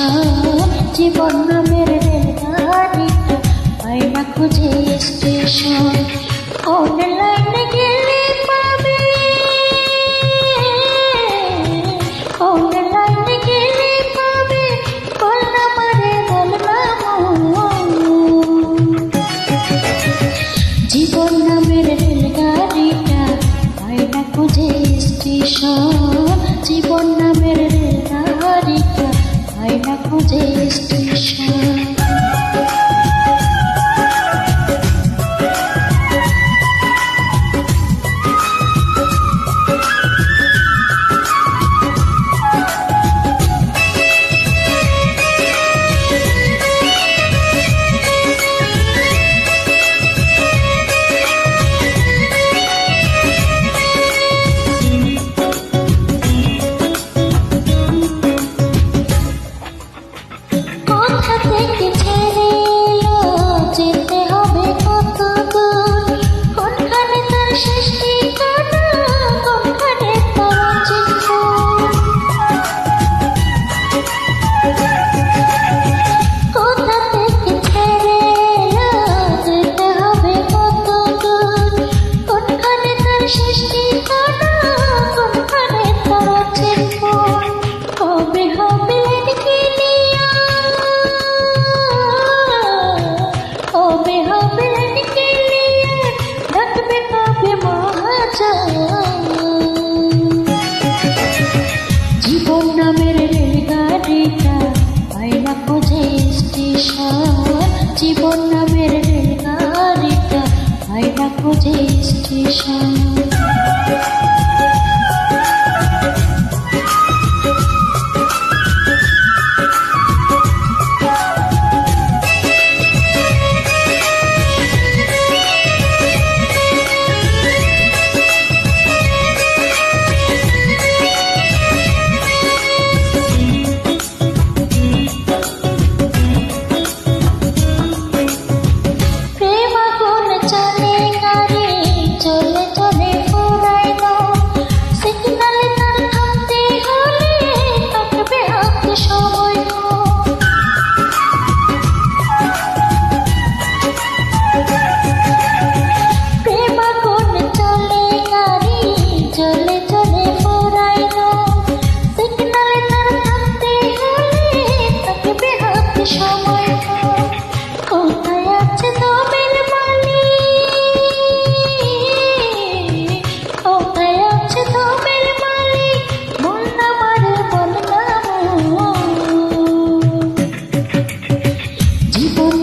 Station, জীবন নামের রেলগাড়িটা পায় না খুঁজে স্টেশন। কোন লাইনে গেলে পাবে, কোন লাইনে গেলে পাবে, বল না মারে বল না মন। জীবন নামের রেলগাড়িটা পায় না খুঁজে স্টেশন, জীবন নামের রেলগাড়িটা পায় না খুঁজে স্টেশন। কোথা থেকে ছেড়ে এলো, যেতে হবে কত দূর, কোনখানে তার শেষ ঠিকানা, কোনখানে তার চিহ্ন। কোথা থেকে ছেড়ে এলো, যেতে হবে কত দূর, কোনখানে তার শেষ ঠিকানা, কোনখানে তার চিহ্ন। কবে হবে লিখিলিয়া, কবে হবে লিখিলিয়া, ডাকবে কবে মহাজন। জীবন নামের রেলগাড়িটা পায় না খুঁজে স্টেশন, জীবন নামের রেলগাড়িটা পায় না খুঁজে স্টেশন। জীবন